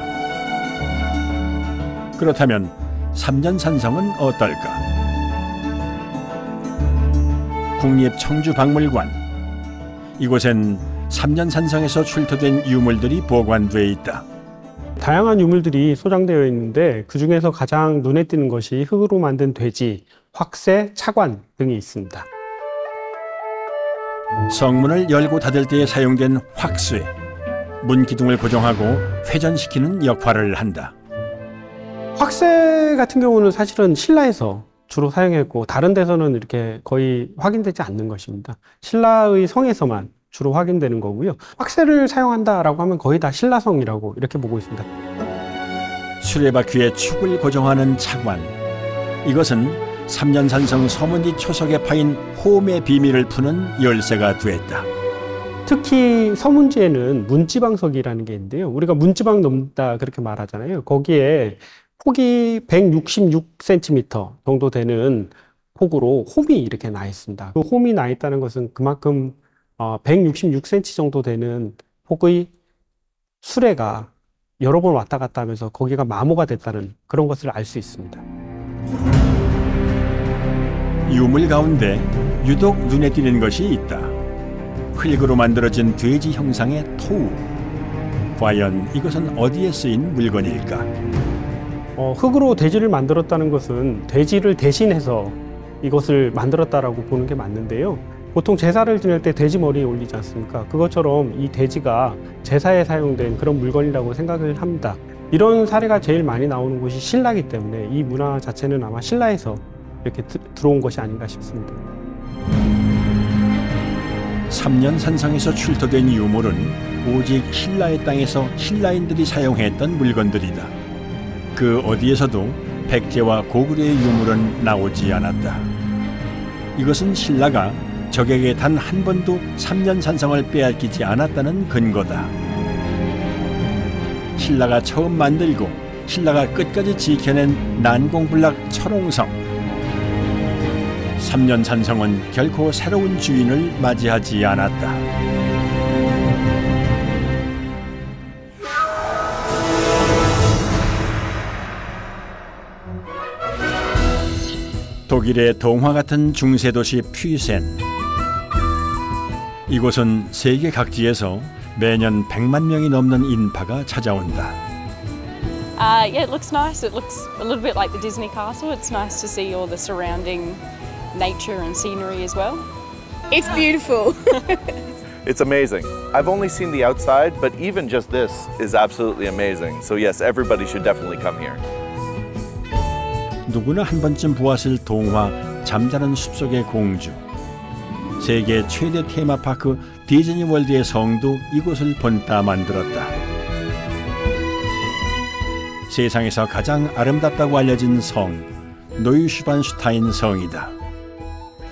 그렇다면 삼년산성은 어떨까? 국립청주박물관. 이곳엔 삼년산성에서 출토된 유물들이 보관돼 있다. 다양한 유물들이 소장되어 있는데 그 중에서 가장 눈에 띄는 것이 흙으로 만든 돼지, 확새, 차관 등이 있습니다. 성문을 열고 닫을 때에 사용된 확쇠. 문 기둥을 고정하고 회전시키는 역할을 한다. 확새 같은 경우는 사실은 신라에서 주로 사용했고 다른 데서는 이렇게 거의 확인되지 않는 것입니다. 신라의 성에서만 주로 확인되는 거고요. 확새를 사용한다라고 하면 거의 다 신라성이라고 이렇게 보고 있습니다. 수레바퀴에 축을 고정하는 차관. 이것은 삼년산성 서문지 초석에 파인 호음의 비밀을 푸는 열쇠가 됐다. 특히 서문지에는 문지방석이라는 게 있는데요. 우리가 문지방 넘다 그렇게 말하잖아요. 거기에 폭이 166cm 정도 되는 폭으로 홈이 이렇게 나 있습니다. 그 홈이 나 있다는 것은 그만큼 166cm 정도 되는 폭의 수레가 여러 번 왔다 갔다 하면서 거기가 마모가 됐다는 그런 것을 알 수 있습니다. 유물 가운데 유독 눈에 띄는 것이 있다. 흙으로 만들어진 돼지 형상의 토우. 과연 이것은 어디에 쓰인 물건일까? 흙으로 돼지를 만들었다는 것은 돼지를 대신해서 이것을 만들었다라고 보는 게 맞는데요. 보통 제사를 지낼 때 돼지 머리에 올리지 않습니까? 그것처럼 이 돼지가 제사에 사용된 그런 물건이라고 생각을 합니다. 이런 사례가 제일 많이 나오는 곳이 신라이기 때문에 이 문화 자체는 아마 신라에서 이렇게 들어온 것이 아닌가 싶습니다. 삼년산성에서 출토된 유물은 오직 신라의 땅에서 신라인들이 사용했던 물건들이다. 그 어디에서도 백제와 고구려의 유물은 나오지 않았다. 이것은 신라가 적에게 단 한 번도 삼년산성을 빼앗기지 않았다는 근거다. 신라가 처음 만들고 신라가 끝까지 지켜낸 난공불락 철옹성. 삼년산성은 결코 새로운 주인을 맞이하지 않았다. 독일의 동화 같은 중세도시 퓨센. 이곳은 세계 각지에서 매년 100만 명이 넘는 인파가 찾아온다. Yeah, it looks nice. It looks a little bit like the Disney castle. It's nice to see all the surrounding nature and scenery as well. It's beautiful. It's amazing. I've only seen the outside, but even just this is absolutely amazing. So yes, everybody should definitely come here. 누구나 한 번쯤 보았을 동화 잠자는 숲속의 공주. 세계 최대 테마파크 디즈니월드의 성도 이곳을 본따 만들었다. 세상에서 가장 아름답다고 알려진 성, 노이슈반슈타인 성이다.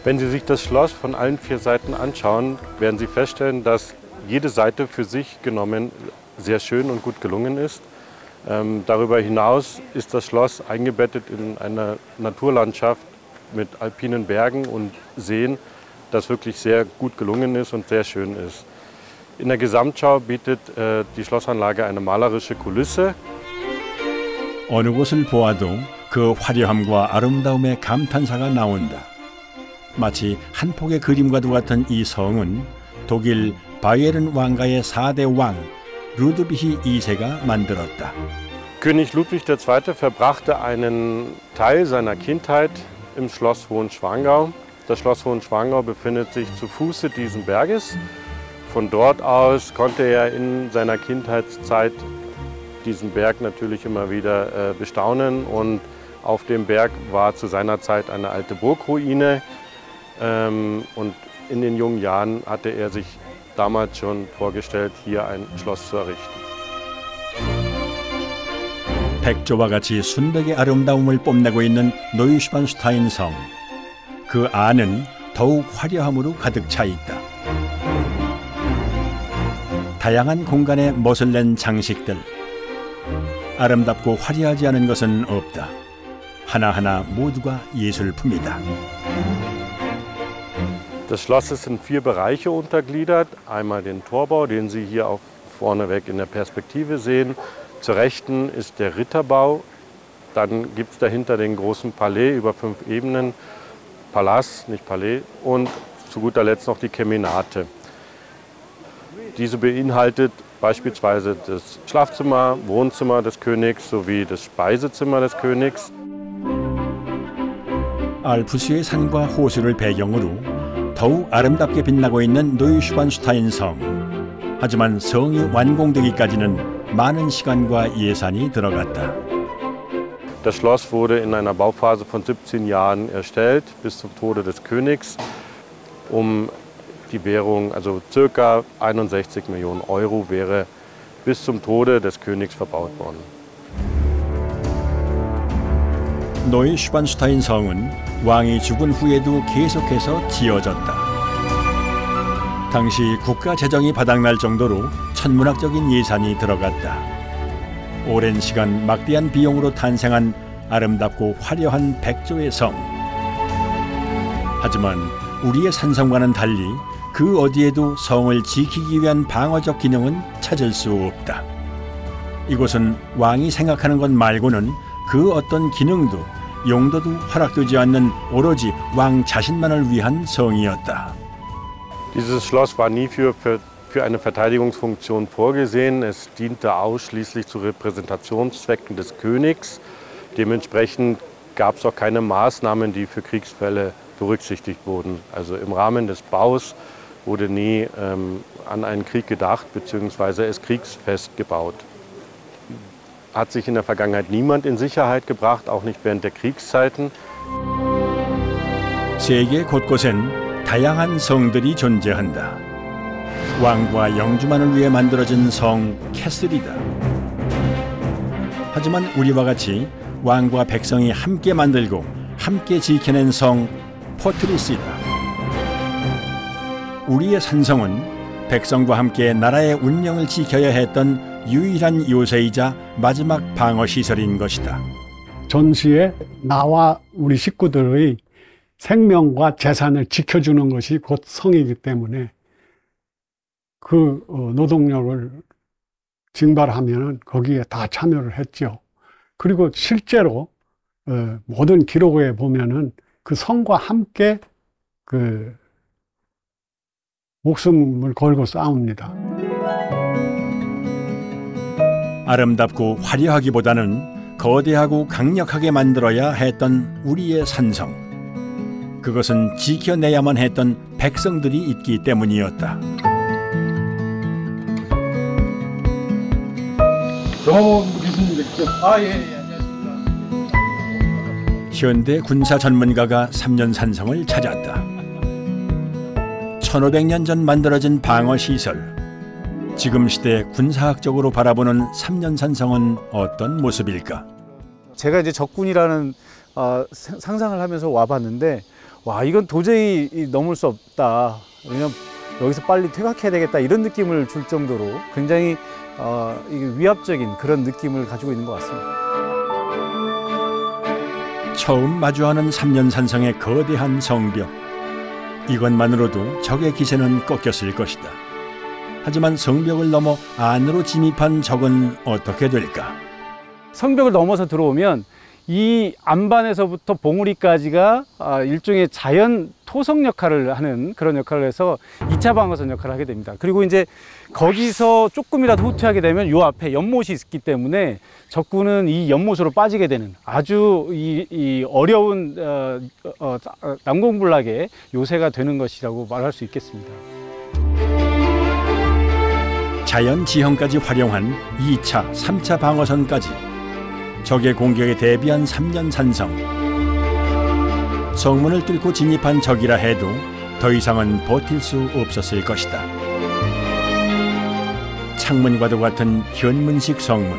Wenn Sie sich das Schloss von allen 4 Seiten anschauen, werden Sie feststellen, dass jede Seite für sich genommen sehr schön und gut gelungen ist. Darüber hinaus ist das Schloss eingebettet in eine Naturlandschaft mit alpinen Bergen und Seen, das wirklich sehr gut gelungen ist und sehr schön ist. In der Gesamtschau bietet die Schlossanlage eine malerische Kulisse. 어느 곳을 보아도 그 화려함과 아름다움의 감탄사가 나온다. 마치 한 폭의 그림과도 같은 이 성은 독일 바이에른 왕가의 4대 왕 루드비히 2세가 만들었다. König Ludwig II. Verbrachte einen Teil seiner Kindheit im Schloss Hohenschwangau. Das Schloss Hohenschwangau befindet sich zu Fuße dieses Berges. Von dort aus konnte er in seiner Kindheitszeit diesen Berg natürlich immer wieder bestaunen. Und auf dem Berg war zu seiner Zeit eine alte Burgruine. Und in den jungen Jahren hatte er sich damals schon vorgestellt, hier ein Schloss zu errichten. 백조와 같이 순백의 아름다움을 뽐내고 있는 노이슈반슈타인 성. 그 안은 더욱 화려함으로 가득 차 있다. 다양한 공간에 멋을 낸 장식들. 아름답고 화려하지 않은 것은 없다. 하나하나 모두가 예술품이다. Das Schloss ist in 4 Bereiche untergliedert. Einmal den Torbau, den Sie hier auch vorneweg in der Perspektive sehen. Zur Rechten ist der Ritterbau. Dann gibt es dahinter den großen Palais über 5 Ebenen. Palast, nicht Palais. Und zu guter Letzt noch die Kemenate. Diese beinhaltet beispielsweise das Schlafzimmer, Wohnzimmer des Königs sowie das Speisezimmer des Königs. 알프스의 산과 호수를 배경으로 더욱 아름답게 빛나고 있는 노이슈반슈타인 성. 하지만 성이 완공되기까지는 많은 시간과 예산이 들어갔다. Das Schloss wurde in einer Bauphase von 17 Jahren erstellt, bis zum Tode des Königs, die Währung, also ca. 61 Millionen Euro, wäre bis zum Tode des Königs verbaut worden. 노이슈반슈타인 성은 왕이 죽은 후에도 계속해서 지어졌다. 당시 국가 재정이 바닥날 정도로 천문학적인 예산이 들어갔다. 오랜 시간 막대한 비용으로 탄생한 아름답고 화려한 백조의 성. 하지만 우리의 산성과는 달리 그 어디에도 성을 지키기 위한 방어적 기능은 찾을 수 없다. 이곳은 왕이 생각하는 것 말고는 그 어떤 기능도 용도도 허락되지 않는 오로지 왕 자신만을 위한 성이었다. Dieses Schloss war nie für eine Verteidigungsfunktion vorgesehen. Es diente ausschließlich zu Repräsentationszwecken des Königs. Dementsprechend gab es auch keine Maßnahmen, die für Kriegsfälle berücksichtigt wurden. Also im Rahmen des Baus wurde nie an einen Krieg gedacht bzw. es kriegsfest gebaut. Hat sich in der Vergangenheit niemand in Sicherheit gebracht, auch nicht während der Kriegszeiten. 세계 곳곳엔 다양한 성들이 존재한다. 왕과 영주만을 위해 만들어진 성 캐슬이다. 하지만 우리와 같이 왕과 백성이 함께 만들고 함께 지켜낸 성 포트리스이다. 우리의 산성은 백성과 함께 나라의 운명을 지켜야 했던 유일한 요새이자 마지막 방어시설인 것이다. 전시에 나와 우리 식구들의 생명과 재산을 지켜주는 것이 곧 성이기 때문에 그 노동력을 징발하면 거기에 다 참여를 했죠. 그리고 실제로 모든 기록에 보면은 그 성과 함께 그 목숨을 걸고 싸웁니다. 아름답고 화려하기보다는 거대하고 강력하게 만들어야 했던 우리의 산성. 그것은 지켜내야만 했던 백성들이 있기 때문이었다. 정호 교수님 뵙죠? 안녕하십니까. 현대 군사 전문가가 3년 산성을 찾았다. 1500년 전 만들어진 방어시설. 지금 시대 군사학적으로 바라보는 3년 산성은 어떤 모습일까? 제가 이제 적군이라는 상상을 하면서 와봤는데, 와, 이건 도저히 넘을 수 없다. 왜냐면 여기서 빨리 퇴각해야 되겠다 이런 느낌을 줄 정도로 굉장히 이게 위압적인 그런 느낌을 가지고 있는 것 같습니다. 처음 마주하는 3년 산성의 거대한 성벽. 이것만으로도 적의 기세는 꺾였을 것이다. 하지만 성벽을 넘어 안으로 진입한 적은 어떻게 될까? 성벽을 넘어서 들어오면 이 안반에서부터 봉우리까지가 일종의 자연 토성 역할을 하는 그런 역할을 해서 2차 방어선 역할을 하게 됩니다. 그리고 이제 거기서 조금이라도 후퇴하게 되면 이 앞에 연못이 있기 때문에 적군은 이 연못으로 빠지게 되는 아주 이 어려운 난공불락의 요새가 되는 것이라고 말할 수 있겠습니다. 자연 지형까지 활용한 2차, 3차 방어선까지 적의 공격에 대비한 3년 산성. 성문을 뚫고 진입한 적이라 해도 더 이상은 버틸 수 없었을 것이다. 창문과도 같은 현문식 성문.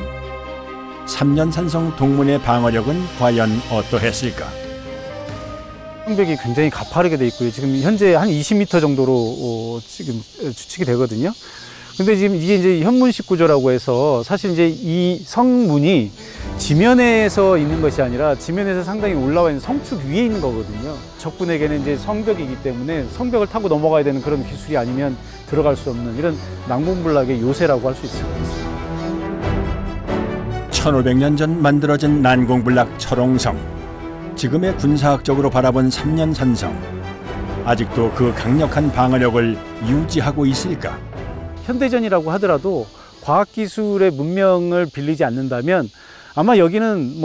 3년 산성 동문의 방어력은 과연 어떠했을까? 성벽이 굉장히 가파르게 돼 있고요. 지금 현재 한 20m 정도로 지금 추측이 되거든요. 근데 지금 이게 이제 현문식 구조라고 해서 사실 이제 이 성문이 지면에서 있는 것이 아니라 지면에서 상당히 올라와 있는 성축 위에 있는 거거든요. 적군에게는 이제 성벽이기 때문에 성벽을 타고 넘어가야 되는 그런 기술이 아니면 들어갈 수 없는 이런 낭봉불락의 요새라고 할 수 있을 것 같습니다. 1500년 전 만들어진 난공불락 철옹성. 지금의 군사학적으로 바라본 삼년산성. 아직도 그 강력한 방어력을 유지하고 있을까? 현대전이라고 하더라도 과학기술의 문명을 빌리지 않는다면 아마 여기는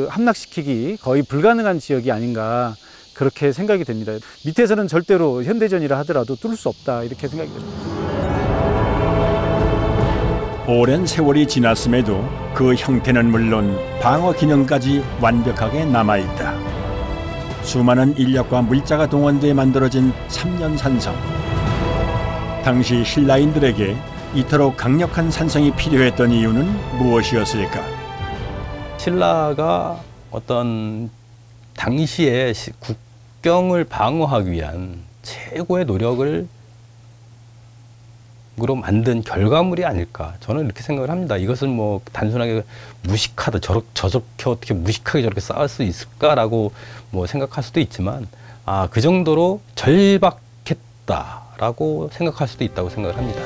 함락시키기 거의 불가능한 지역이 아닌가 그렇게 생각이 됩니다. 밑에서는 절대로 현대전이라 하더라도 뚫을 수 없다 이렇게 생각이 됩니다. 오랜 세월이 지났음에도 그 형태는 물론 방어 기능까지 완벽하게 남아있다. 수많은 인력과 물자가 동원돼 만들어진 삼년산성. 당시 신라인들에게 이토록 강력한 산성이 필요했던 이유는 무엇이었을까? 신라가 어떤 당시에 국경을 방어하기 위한 최고의 노력을 만든 결과물이 아닐까 저는 이렇게 생각을 합니다. 이것은 뭐 단순하게 무식하다 저렇게 어떻게 무식하게 저렇게 쌓을 수 있을까라고 뭐 생각할 수도 있지만 그 정도로 절박했다라고 생각할 수도 있다고 생각을 합니다.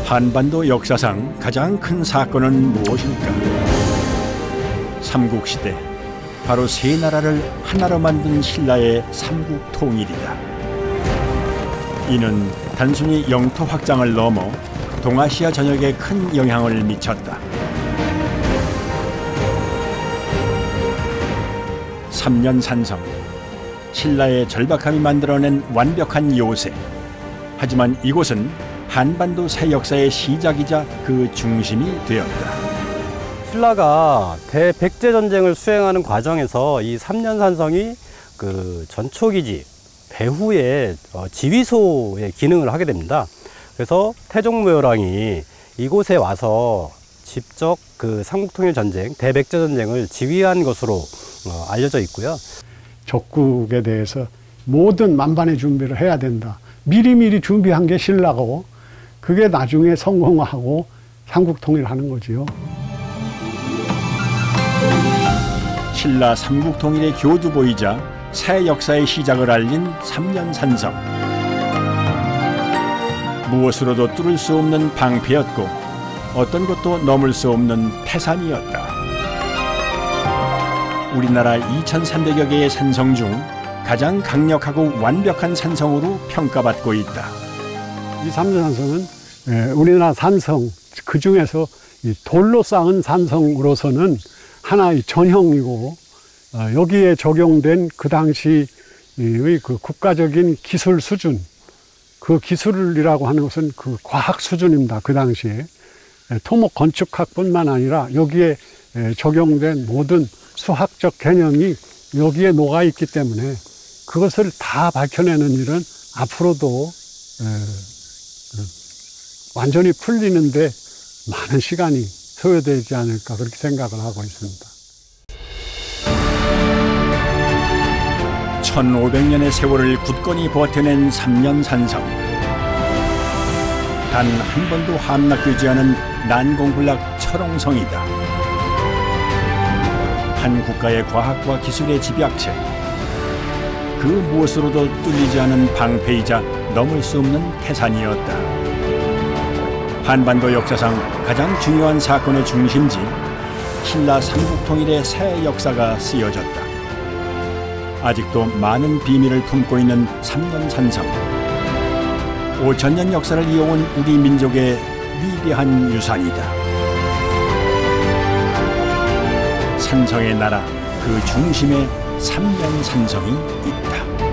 한반도 역사상 가장 큰 사건은 무엇일까? 삼국시대 바로 세 나라를 하나로 만든 신라의 삼국통일이다. 이는 단순히 영토 확장을 넘어 동아시아 전역에 큰 영향을 미쳤다. 삼년산성, 신라의 절박함이 만들어낸 완벽한 요새. 하지만 이곳은 한반도 새 역사의 시작이자 그 중심이 되었다. 신라가 대백제 전쟁을 수행하는 과정에서 이 삼년산성이 그 전초기지 배후의 지휘소의 기능을 하게 됩니다. 그래서 태종무열왕이 이곳에 와서 직접 그 삼국통일 전쟁, 대백제 전쟁을 지휘한 것으로 알려져 있고요. 적국에 대해서 모든 만반의 준비를 해야 된다. 미리미리 준비한 게 신라고 그게 나중에 성공하고 삼국통일하는 거지요. 신라 삼국통일의 교두보이자 새 역사의 시작을 알린 삼년산성. 무엇으로도 뚫을 수 없는 방패였고 어떤 것도 넘을 수 없는 태산이었다. 우리나라 2300여 개의 산성 중 가장 강력하고 완벽한 산성으로 평가받고 있다. 이 삼년산성은 우리나라 산성 그 중에서 돌로 쌓은 산성으로서는 하나의 전형이고 여기에 적용된 그 당시의 그 국가적인 기술 수준, 그 기술이라고 하는 것은 그 과학 수준입니다. 그 당시에 토목 건축학뿐만 아니라 여기에 적용된 모든 수학적 개념이 여기에 녹아 있기 때문에 그것을 다 밝혀내는 일은 앞으로도 완전히 풀리는데 많은 시간이 소요되지 않을까 그렇게 생각을 하고 있습니다. 1500년의 세월을 굳건히 버텨낸 삼년산성. 단 한 번도 함락되지 않은 난공불락 철옹성이다. 한 국가의 과학과 기술의 집약체. 그 무엇으로도 뚫리지 않은 방패이자 넘을 수 없는 태산이었다. 한반도 역사상 가장 중요한 사건의 중심지, 신라 삼국통일의 새 역사가 쓰여졌다. 아직도 많은 비밀을 품고 있는 삼년산성. 5000년 역사를 이어온 우리 민족의 위대한 유산이다. 산성의 나라 그 중심에 삼년산성이 있다.